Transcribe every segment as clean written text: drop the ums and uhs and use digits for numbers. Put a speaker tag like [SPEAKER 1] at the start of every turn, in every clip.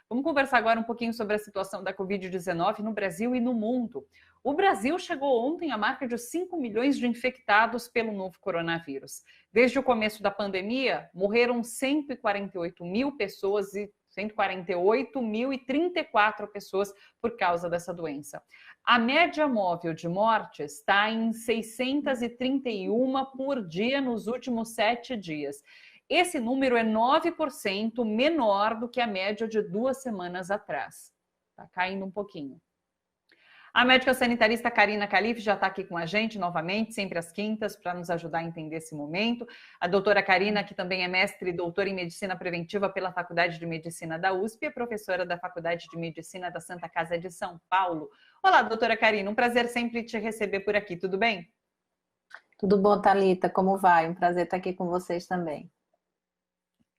[SPEAKER 1] Vamos conversar agora um pouquinho sobre a situação da Covid-19 no Brasil e no mundo. O Brasil chegou ontem à marca de 5 milhões de infectados pelo novo coronavírus. Desde o começo da pandemia, morreram 148 mil pessoas e 148.034 pessoas por causa dessa doença. A média móvel de mortes está em 631 por dia nos últimos 7 dias. Esse número é 9% menor do que a média de 2 semanas atrás. Está caindo um pouquinho. A médica sanitarista Karina Calife já está aqui com a gente novamente, sempre às quintas, para nos ajudar a entender esse momento. A doutora Karina, que também é mestre e doutora em Medicina Preventiva pela Faculdade de Medicina da USP, é professora da Faculdade de Medicina da Santa Casa de São Paulo. Olá, doutora Karina, um prazer sempre te receber por aqui, tudo bem?
[SPEAKER 2] Tudo bom, Thalita? Como vai? Um prazer estar aqui com vocês também.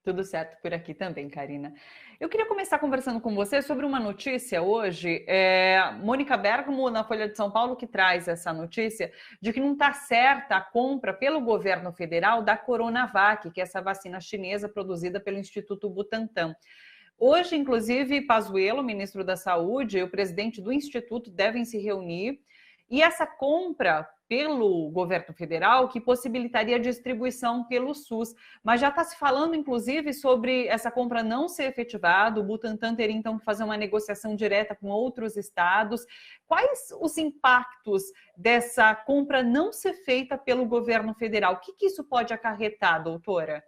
[SPEAKER 1] Tudo certo por aqui também, Karina. Eu queria começar conversando com você sobre uma notícia hoje. Mônica Bergamo, na Folha de São Paulo, que traz essa notícia de que não está certa a compra pelo governo federal da Coronavac, que é essa vacina chinesa produzida pelo Instituto Butantan. Hoje, inclusive, Pazuello, ministro da Saúde, e o presidente do Instituto devem se reunir. E essa compra pelo governo federal que possibilitaria a distribuição pelo SUS. Mas já está se falando, inclusive, sobre essa compra não ser efetivada, o Butantan teria, então, que fazer uma negociação direta com outros estados. Quais os impactos dessa compra não ser feita pelo governo federal? O que isso pode acarretar, doutora?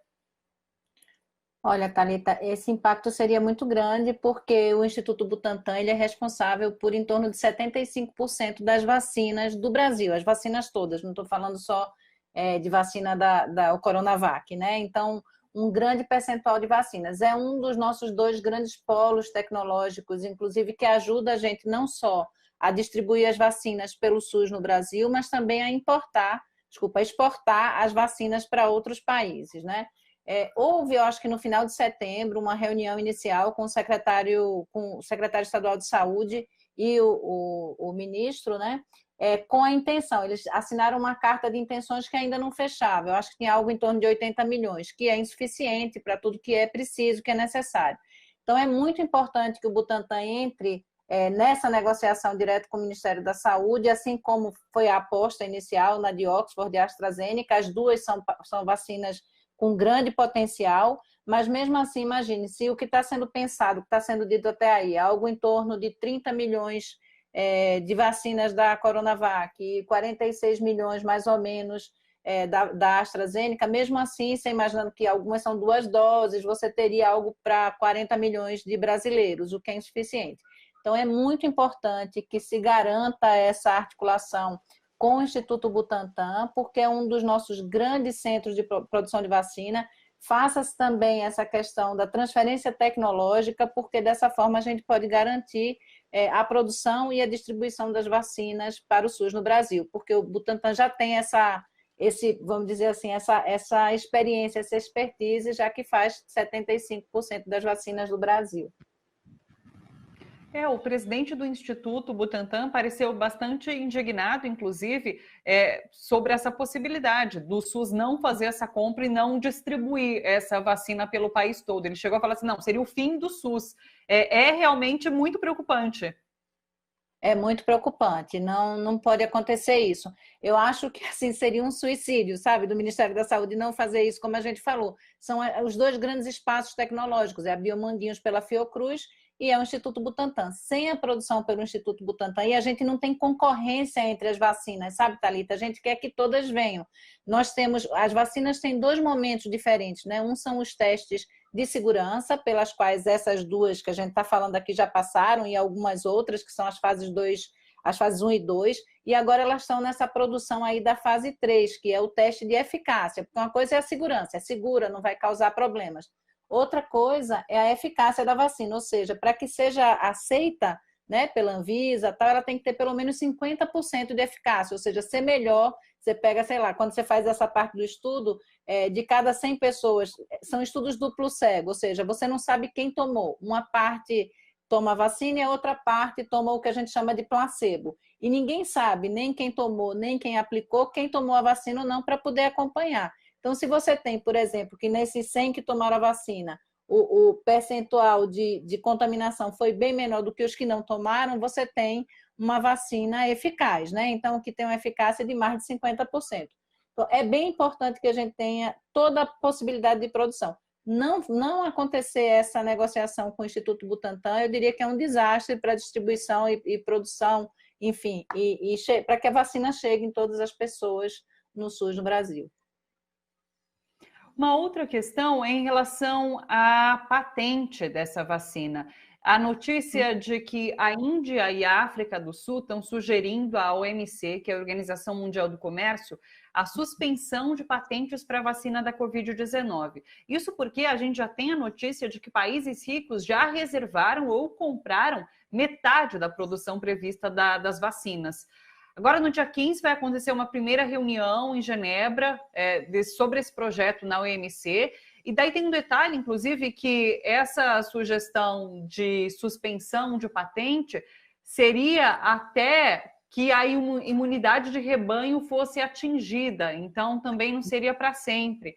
[SPEAKER 2] Olha, Thalita, esse impacto seria muito grande porque o Instituto Butantan ele é responsável por em torno de 75% das vacinas do Brasil, as vacinas todas, não estou falando só de vacina da Coronavac, né? Então, um grande percentual de vacinas. É um dos nossos 2 grandes polos tecnológicos, inclusive, que ajuda a gente não só a distribuir as vacinas pelo SUS no Brasil, mas também a exportar as vacinas para outros países, né? Houve, eu acho que no final de setembro, uma reunião inicial com o secretário estadual de saúde e o ministro, né? Com a intenção, eles assinaram uma carta de intenções que ainda não fechava. Eu acho que tinha algo em torno de 80 milhões, que é insuficiente para tudo que é preciso, que é necessário. Então, é muito importante que o Butantan entre nessa negociação direto com o Ministério da Saúde, assim como foi a aposta inicial na de Oxford e AstraZeneca. As duas são vacinas com grande potencial, mas mesmo assim, imagine, se o que está sendo pensado, o que está sendo dito até aí, algo em torno de 30 milhões de vacinas da Coronavac e 46 milhões, mais ou menos, da AstraZeneca, mesmo assim, você imaginando que algumas são 2 doses, você teria algo para 40 milhões de brasileiros, o que é insuficiente. Então, é muito importante que se garanta essa articulação com o Instituto Butantan, porque é um dos nossos grandes centros de produção de vacina. Faça-se também essa questão da transferência tecnológica, porque dessa forma a gente pode garantir a produção e a distribuição das vacinas para o SUS no Brasil, porque o Butantan já tem vamos dizer assim, essa experiência, essa expertise, já que faz 75% das vacinas do Brasil.
[SPEAKER 1] O presidente do Instituto Butantan pareceu bastante indignado, inclusive, sobre essa possibilidade do SUS não fazer essa compra e não distribuir essa vacina pelo país todo. Ele chegou a falar assim, não, seria o fim do SUS. É realmente muito preocupante.
[SPEAKER 2] É muito preocupante, não pode acontecer isso. Eu acho que assim seria um suicídio, sabe, do Ministério da Saúde não fazer isso, como a gente falou. São os 2 grandes espaços tecnológicos, é a Biomanguinhos pela Fiocruz e é o Instituto Butantan. Sem a produção pelo Instituto Butantan, e a gente não tem concorrência entre as vacinas, sabe, Thalita? A gente quer que todas venham. As vacinas têm 2 momentos diferentes, né? Um são os testes de segurança, pelas quais essas 2 que a gente está falando aqui já passaram, e algumas outras, que são as fases 1 e 2, e agora elas estão nessa produção aí da fase 3, que é o teste de eficácia, porque uma coisa é a segurança, é segura, não vai causar problemas. Outra coisa é a eficácia da vacina, ou seja, para que seja aceita, né, pela Anvisa, ela tem que ter pelo menos 50% de eficácia, ou seja, ser melhor. Você pega, sei lá, quando você faz essa parte do estudo, de cada 100 pessoas, são estudos duplo cego, ou seja, você não sabe quem tomou. Uma parte toma a vacina e a outra parte toma o que a gente chama de placebo. E ninguém sabe, nem quem tomou, nem quem aplicou, quem tomou a vacina ou não, para poder acompanhar. Então, se você tem, por exemplo, que nesses 100 que tomaram a vacina, o percentual de contaminação foi bem menor do que os que não tomaram, você tem uma vacina eficaz, né? Então, que tem uma eficácia de mais de 50%. Então, é bem importante que a gente tenha toda a possibilidade de produção. Não acontecer essa negociação com o Instituto Butantan, eu diria que é um desastre para a distribuição e produção, enfim, para que a vacina chegue em todas as pessoas no SUS no Brasil.
[SPEAKER 1] Uma outra questão é em relação à patente dessa vacina. A notícia de que a Índia e a África do Sul estão sugerindo à OMC, que é a Organização Mundial do Comércio, a suspensão de patentes para a vacina da Covid-19. Isso porque a gente já tem a notícia de que países ricos já reservaram ou compraram metade da produção prevista das vacinas. Agora, no dia 15, vai acontecer uma primeira reunião em Genebra sobre esse projeto na OMC. E daí tem um detalhe, inclusive, que essa sugestão de suspensão de patente seria até que a imunidade de rebanho fosse atingida. Então, também não seria para sempre.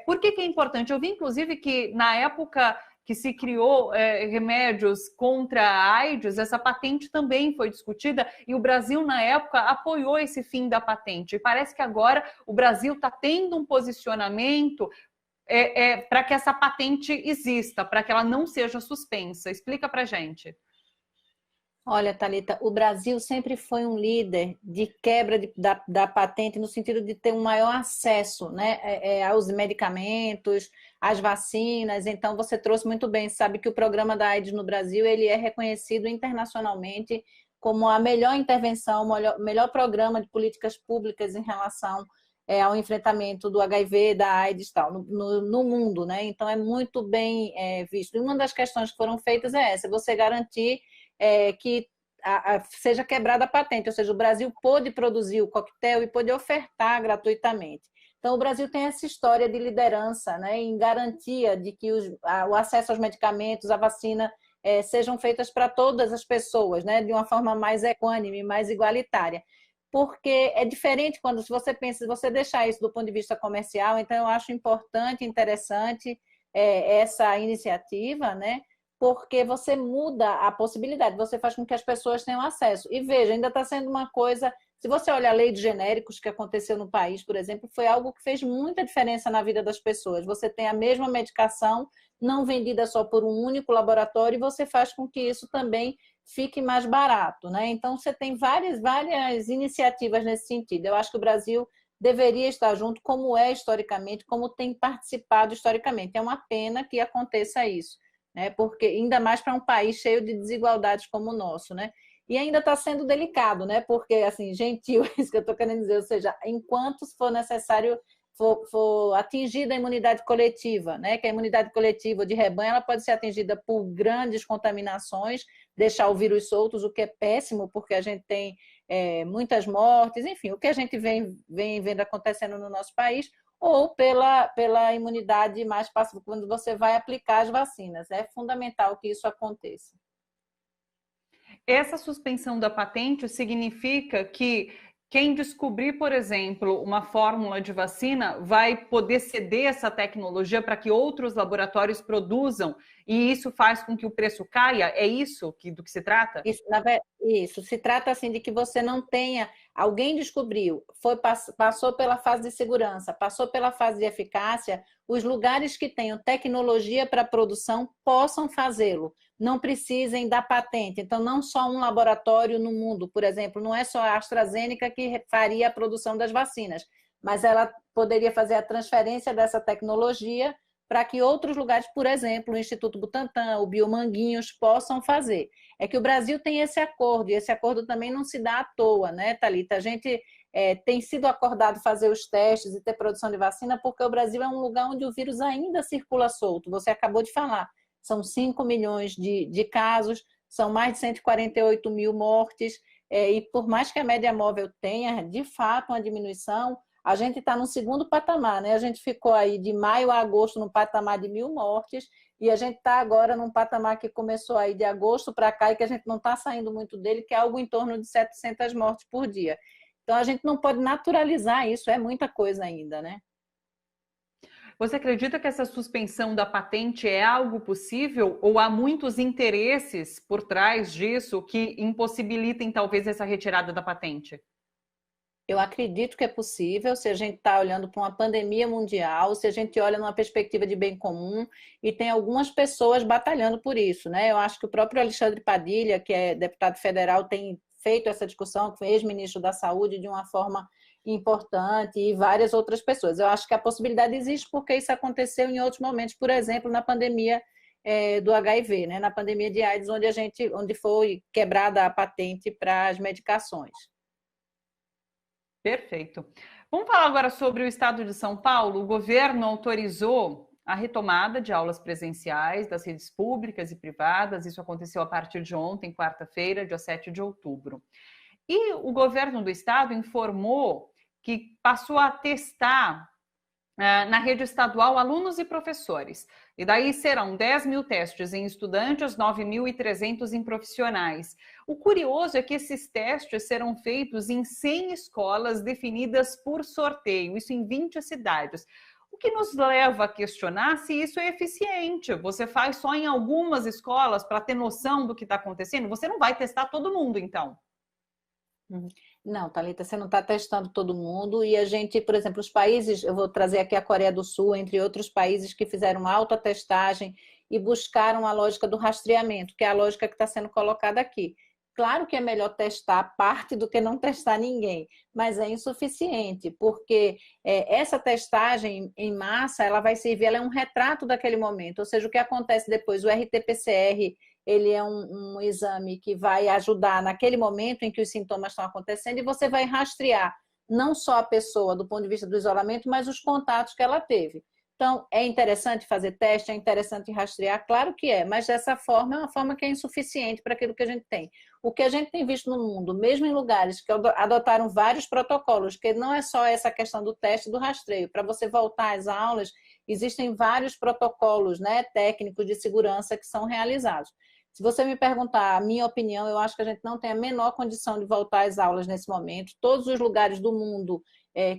[SPEAKER 1] Por que é importante? Eu vi, inclusive, que na época que se criou remédios contra a AIDS, essa patente também foi discutida e o Brasil, na época, apoiou esse fim da patente. E parece que agora o Brasil está tendo um posicionamento para que essa patente exista, para que ela não seja suspensa. Explica para a gente.
[SPEAKER 2] Olha, Thalita, o Brasil sempre foi um líder de quebra da patente no sentido de ter um maior acesso, né, aos medicamentos, às vacinas. Então, você trouxe muito bem, sabe que o programa da AIDS no Brasil ele é reconhecido internacionalmente como a melhor intervenção, o melhor programa de políticas públicas em relação ao enfrentamento do HIV, da AIDS e tal, no mundo, né? Então, é muito bem visto. E uma das questões que foram feitas é essa, você garantir que seja quebrada a patente, ou seja, o Brasil pôde produzir o coquetel e pôde ofertar gratuitamente. Então, o Brasil tem essa história de liderança, né, em garantia de que o acesso aos medicamentos, a vacina, sejam feitas para todas as pessoas, né, de uma forma mais equânime, mais igualitária. Porque é diferente quando se você deixar isso do ponto de vista comercial, então eu acho importante, interessante essa iniciativa, né? Porque você muda a possibilidade, você faz com que as pessoas tenham acesso. E veja, ainda está sendo uma coisa... Se você olha a lei de genéricos que aconteceu no país, por exemplo, foi algo que fez muita diferença na vida das pessoas. Você tem a mesma medicação, não vendida só por um único laboratório, e você faz com que isso também fique mais barato, né? Então, você tem várias iniciativas nesse sentido. Eu acho que o Brasil deveria estar junto, como é historicamente, como tem participado historicamente. É uma pena que aconteça isso, né? Porque ainda mais para um país cheio de desigualdades como o nosso, né? E ainda está sendo delicado, né? Porque, assim, gentil, é isso que eu estou querendo dizer, ou seja, enquanto for necessário, for atingida a imunidade coletiva, né? Que a imunidade coletiva de rebanho ela pode ser atingida por grandes contaminações, deixar o vírus soltos, o que é péssimo, porque a gente tem muitas mortes, enfim, o que a gente vem vendo acontecendo no nosso país, ou pela imunidade mais passiva, quando você vai aplicar as vacinas. É fundamental que isso aconteça.
[SPEAKER 1] Essa suspensão da patente significa que quem descobrir, por exemplo, uma fórmula de vacina vai poder ceder essa tecnologia para que outros laboratórios produzam e isso faz com que o preço caia? É isso do que se trata?
[SPEAKER 2] Isso, se trata assim de que você não tenha... Alguém descobriu, passou pela fase de segurança, passou pela fase de eficácia, os lugares que tenham tecnologia para produção possam fazê-lo, não precisem da patente. Então, não só um laboratório no mundo, por exemplo, não é só a AstraZeneca que faria a produção das vacinas, mas ela poderia fazer a transferência dessa tecnologia para que outros lugares, por exemplo, o Instituto Butantan, o Biomanguinhos, possam fazer. É que o Brasil tem esse acordo, e esse acordo também não se dá à toa, né, Thalita? A gente tem sido acordado fazer os testes e ter produção de vacina porque o Brasil é um lugar onde o vírus ainda circula solto. Você acabou de falar, são 5 milhões de casos, são mais de 148 mil mortes, e por mais que a média móvel tenha, de fato, uma diminuição, a gente está no segundo patamar, né? A gente ficou aí de maio a agosto no patamar de 1.000 mortes e a gente está agora num patamar que começou aí de agosto para cá e que a gente não está saindo muito dele, que é algo em torno de 700 mortes por dia. Então, a gente não pode naturalizar isso, é muita coisa ainda, né?
[SPEAKER 1] Você acredita que essa suspensão da patente é algo possível ou há muitos interesses por trás disso que impossibilitem talvez essa retirada da patente?
[SPEAKER 2] Eu acredito que é possível se a gente está olhando para uma pandemia mundial, se a gente olha numa perspectiva de bem comum, e tem algumas pessoas batalhando por isso, né? Eu acho que o próprio Alexandre Padilha, que é deputado federal, tem feito essa discussão, que foi ex-ministro da Saúde, de uma forma importante, e várias outras pessoas. Eu acho que a possibilidade existe porque isso aconteceu em outros momentos, por exemplo, na pandemia do HIV, né? Na pandemia de AIDS, onde foi quebrada a patente para as medicações.
[SPEAKER 1] Perfeito. Vamos falar agora sobre o estado de São Paulo. O governo autorizou a retomada de aulas presenciais das redes públicas e privadas. Isso aconteceu a partir de ontem, quarta-feira, dia 7 de outubro. E o governo do estado informou que passou a testar na rede estadual alunos e professores. E daí serão 10 mil testes em estudantes, 9.300 em profissionais. O curioso é que esses testes serão feitos em 100 escolas definidas por sorteio, isso em 20 cidades. O que nos leva a questionar se isso é eficiente. Você faz só em algumas escolas para ter noção do que está acontecendo? Você não vai testar todo mundo, então?
[SPEAKER 2] Não, Thalita, você não está testando todo mundo e a gente, por exemplo, os países, eu vou trazer aqui a Coreia do Sul, entre outros países que fizeram autotestagem e buscaram a lógica do rastreamento, que é a lógica que está sendo colocada aqui. Claro que é melhor testar parte do que não testar ninguém, mas é insuficiente, porque essa testagem em massa, ela vai servir, ela é um retrato daquele momento, ou seja, o que acontece depois, o RT-PCR, ele é um exame que vai ajudar naquele momento em que os sintomas estão acontecendo e você vai rastrear não só a pessoa do ponto de vista do isolamento, mas os contatos que ela teve. Então, é interessante fazer teste, é interessante rastrear, claro que é, mas dessa forma é uma forma que é insuficiente para aquilo que a gente tem. O que a gente tem visto no mundo, mesmo em lugares que adotaram vários protocolos, que não é só essa questão do teste e do rastreio, para você voltar às aulas, existem vários protocolos, né, técnicos de segurança que são realizados. Se você me perguntar a minha opinião, eu acho que a gente não tem a menor condição de voltar às aulas nesse momento. Todos os lugares do mundo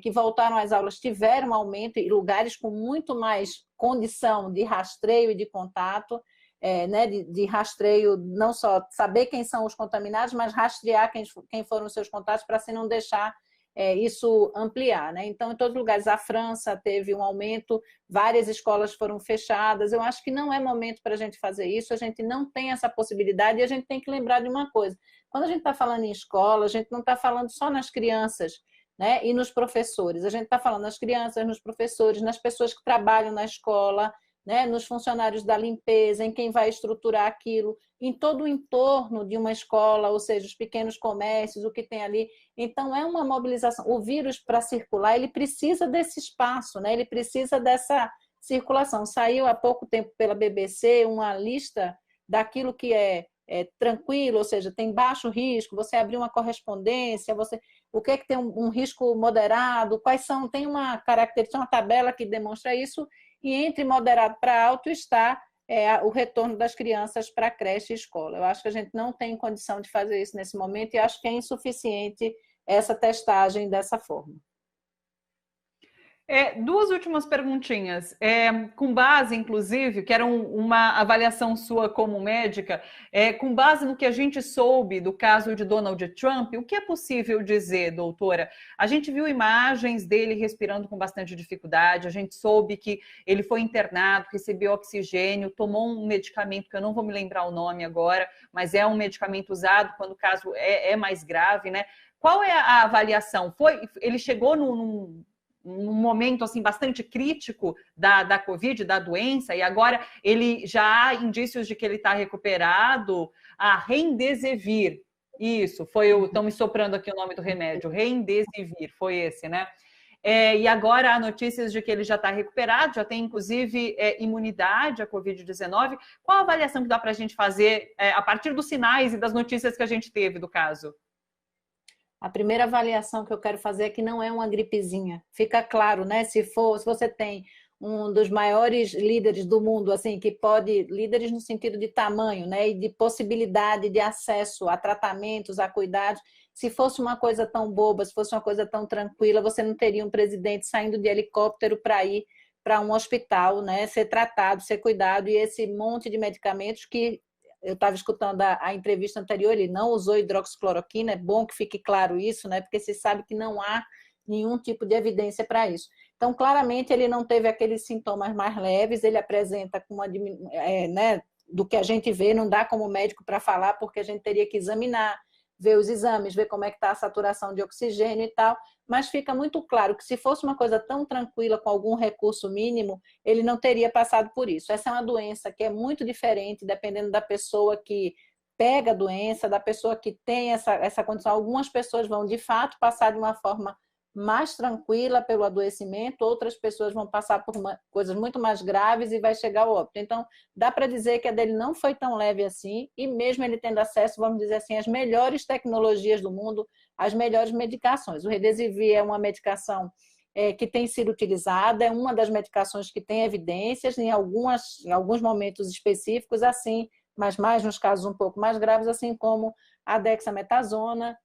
[SPEAKER 2] que voltaram às aulas tiveram aumento e lugares com muito mais condição de rastreio e de contato, né, de rastreio, não só saber quem são os contaminados, mas rastrear quem foram os seus contatos para assim não deixar isso ampliar, né? Então, em todos os lugares, a França teve um aumento, várias escolas foram fechadas. Eu acho que não é momento para a gente fazer isso, a gente não tem essa possibilidade e a gente tem que lembrar de uma coisa. Quando a gente está falando em escola, a gente não está falando só nas crianças, né, e nos professores. A gente está falando nas crianças, nos professores, nas pessoas que trabalham na escola, né, nos funcionários da limpeza, em quem vai estruturar aquilo, em todo o entorno de uma escola, ou seja, os pequenos comércios, o que tem ali. Então, é uma mobilização. O vírus, para circular, ele precisa desse espaço, né? Ele precisa dessa circulação. Saiu há pouco tempo pela BBC uma lista daquilo que é tranquilo, ou seja, tem baixo risco, você abrir uma correspondência, o que é que tem um risco moderado, quais são, tem uma característica, uma tabela que demonstra isso, e entre moderado para alto está o retorno das crianças para creche e escola. Eu acho que a gente não tem condição de fazer isso nesse momento e acho que é insuficiente essa testagem dessa forma.
[SPEAKER 1] Duas últimas perguntinhas. Com base, inclusive, que era uma avaliação sua como médica, com base no que a gente soube do caso de Donald Trump, o que é possível dizer, doutora? A gente viu imagens dele respirando com bastante dificuldade, a gente soube que ele foi internado, recebeu oxigênio, tomou um medicamento, que eu não vou me lembrar o nome agora, mas é um medicamento usado quando o caso é mais grave, né? Qual é a avaliação? Ele chegou num momento assim bastante crítico da Covid, da doença, e agora ele já há indícios de que ele está recuperado. A Remdesivir, isso, estão me soprando aqui o nome do remédio, Remdesivir, foi esse, né? E agora há notícias de que ele já está recuperado, já tem inclusive imunidade à Covid-19. Qual a avaliação que dá para a gente fazer a partir dos sinais e das notícias que a gente teve do caso?
[SPEAKER 2] A primeira avaliação que eu quero fazer é que não é uma gripezinha. Fica claro, né? Se você tem um dos maiores líderes do mundo, assim, líderes no sentido de tamanho, né? E de possibilidade de acesso a tratamentos, a cuidados. Se fosse uma coisa tão boba, se fosse uma coisa tão tranquila, você não teria um presidente saindo de helicóptero para ir para um hospital, né, ser tratado, ser cuidado, e esse monte de medicamentos que eu estava escutando a entrevista anterior, ele não usou hidroxicloroquina, é bom que fique claro isso, né, porque se sabe que não há nenhum tipo de evidência para isso. Então, claramente, ele não teve aqueles sintomas mais leves, ele apresenta com uma né, do que a gente vê, não dá como médico para falar, porque a gente teria que examinar, ver os exames, ver como é que está a saturação de oxigênio e tal, mas fica muito claro que se fosse uma coisa tão tranquila, com algum recurso mínimo, ele não teria passado por isso. Essa é uma doença que é muito diferente, dependendo da pessoa que pega a doença, da pessoa que tem essa condição. Algumas pessoas vão, de fato, passar de uma forma mais tranquila pelo adoecimento, outras pessoas vão passar por coisas muito mais graves e vai chegar ao óbito. Então, dá para dizer que a dele não foi tão leve assim, e mesmo ele tendo acesso, vamos dizer assim, às melhores tecnologias do mundo, às melhores medicações. O Remdesivir é uma medicação que tem sido utilizada, é uma das medicações que tem evidências em alguns momentos específicos, assim, mas mais nos casos um pouco mais graves, assim como a dexametasona,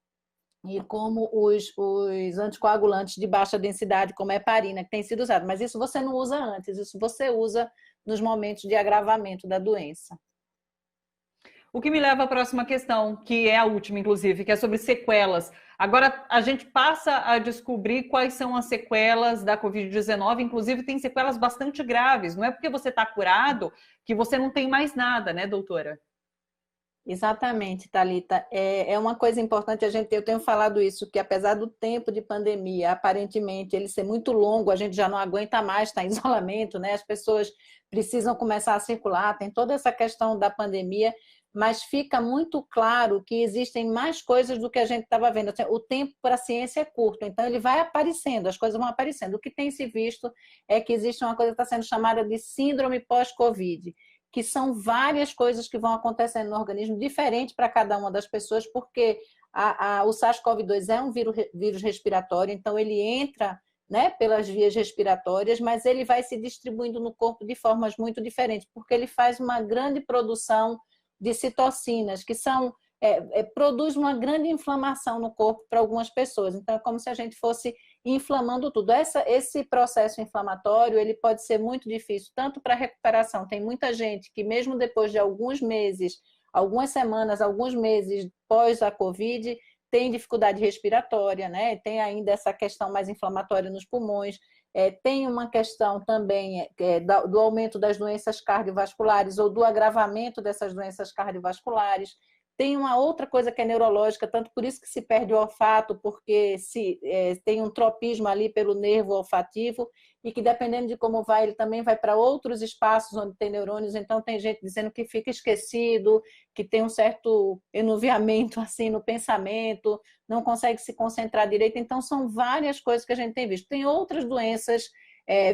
[SPEAKER 2] e como os anticoagulantes de baixa densidade, como a heparina, que tem sido usado. Mas isso você não usa antes, isso você usa nos momentos de agravamento da doença.
[SPEAKER 1] O que me leva à próxima questão, que é a última, inclusive, que é sobre sequelas. Agora, a gente passa a descobrir quais são as sequelas da Covid-19, inclusive tem sequelas bastante graves. Não é porque você está curado que você não tem mais nada, né, doutora?
[SPEAKER 2] Exatamente, Thalita. É uma coisa importante, eu tenho falado isso, que apesar do tempo de pandemia, aparentemente ele ser muito longo, a gente já não aguenta mais estar em isolamento, né? As pessoas precisam começar a circular, tem toda essa questão da pandemia, mas fica muito claro que existem mais coisas do que a gente estava vendo. O tempo para a ciência é curto, então ele vai aparecendo, as coisas vão aparecendo. O que tem se visto é que existe uma coisa que está sendo chamada de síndrome pós-Covid, que são várias coisas que vão acontecendo no organismo, diferente para cada uma das pessoas, porque o SARS-CoV-2 é um vírus respiratório, então ele entra, né, pelas vias respiratórias, mas ele vai se distribuindo no corpo de formas muito diferentes, porque ele faz uma grande produção de citocinas, que produz uma grande inflamação no corpo para algumas pessoas. Então, é como se a gente fosse inflamando tudo. Esse processo inflamatório, ele pode ser muito difícil, tanto para a recuperação. Tem muita gente que, mesmo depois de alguns meses, algumas semanas, alguns meses pós a Covid, tem dificuldade respiratória, né? Tem ainda essa questão mais inflamatória nos pulmões. Tem uma questão também do aumento das doenças cardiovasculares ou do agravamento dessas doenças cardiovasculares. Tem uma outra coisa que é neurológica, tanto por isso que se perde o olfato, porque tem um tropismo ali pelo nervo olfativo, e que dependendo de como vai, ele também vai para outros espaços onde tem neurônios, então tem gente dizendo que fica esquecido, que tem um certo enuviamento assim no pensamento, não consegue se concentrar direito, então são várias coisas que a gente tem visto. Tem outras doenças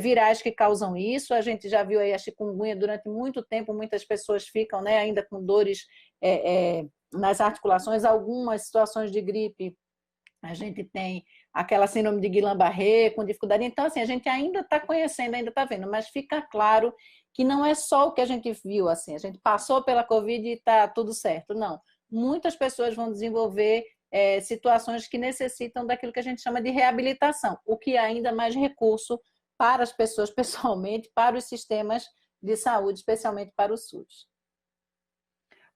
[SPEAKER 2] virais que causam isso, a gente já viu aí a chikungunya durante muito tempo, muitas pessoas ficam, né, ainda com dores nas articulações, algumas situações de gripe, a gente tem aquela síndrome de Guillain-Barré com dificuldade, então assim, a gente ainda está conhecendo, ainda está vendo, mas fica claro que não é só o que a gente viu, assim, a gente passou pela Covid e está tudo certo, não. Muitas pessoas vão desenvolver situações que necessitam daquilo que a gente chama de reabilitação, o que é ainda mais recurso para as pessoas pessoalmente, para os sistemas de saúde, especialmente para o SUS.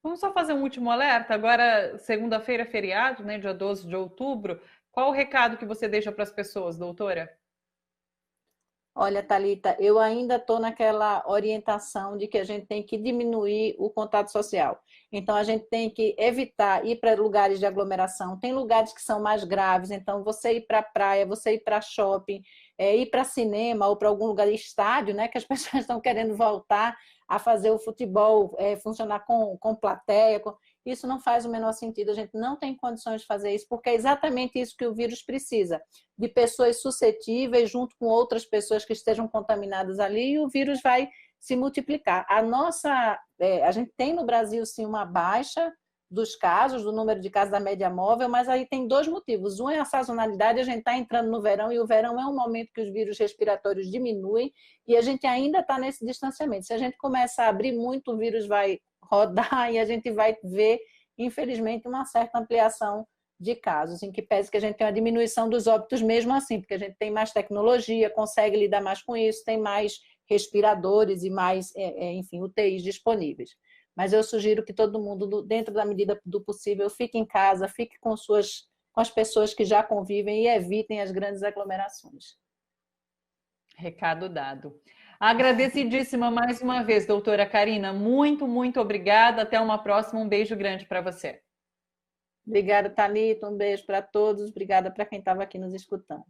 [SPEAKER 1] Vamos só fazer um último alerta. Agora, segunda-feira, feriado, né, dia 12 de outubro. Qual o recado que você deixa para as pessoas, doutora?
[SPEAKER 2] Olha, Thalita, eu ainda estou naquela orientação de que a gente tem que diminuir o contato social. Então, a gente tem que evitar ir para lugares de aglomeração. Tem lugares que são mais graves, então você ir para a praia, você ir para shopping, ir para cinema ou para algum lugar, estádio, né, que as pessoas estão querendo voltar a fazer o futebol funcionar com plateia. Isso não faz o menor sentido, a gente não tem condições de fazer isso, porque é exatamente isso que o vírus precisa, de pessoas suscetíveis junto com outras pessoas que estejam contaminadas ali, e o vírus vai se multiplicar. A gente tem no Brasil, sim, uma baixa dos casos, do número de casos da média móvel, mas aí tem dois motivos. Um é a sazonalidade, a gente está entrando no verão, e o verão é um momento que os vírus respiratórios diminuem, e a gente ainda está nesse distanciamento. Se a gente começar a abrir muito, o vírus vai rodar e a gente vai ver, infelizmente, uma certa ampliação de casos, em que pese que a gente tem uma diminuição dos óbitos mesmo assim, porque a gente tem mais tecnologia, consegue lidar mais com isso, tem mais respiradores e mais, enfim, UTIs disponíveis. Mas eu sugiro que todo mundo, dentro da medida do possível, fique em casa, fique com as pessoas que já convivem e evitem as grandes aglomerações.
[SPEAKER 1] Recado dado. Agradecidíssima mais uma vez, doutora Karina. Muito, muito obrigada. Até uma próxima. Um beijo grande para você.
[SPEAKER 2] Obrigada, Thalita. Um beijo para todos. Obrigada para quem estava aqui nos escutando.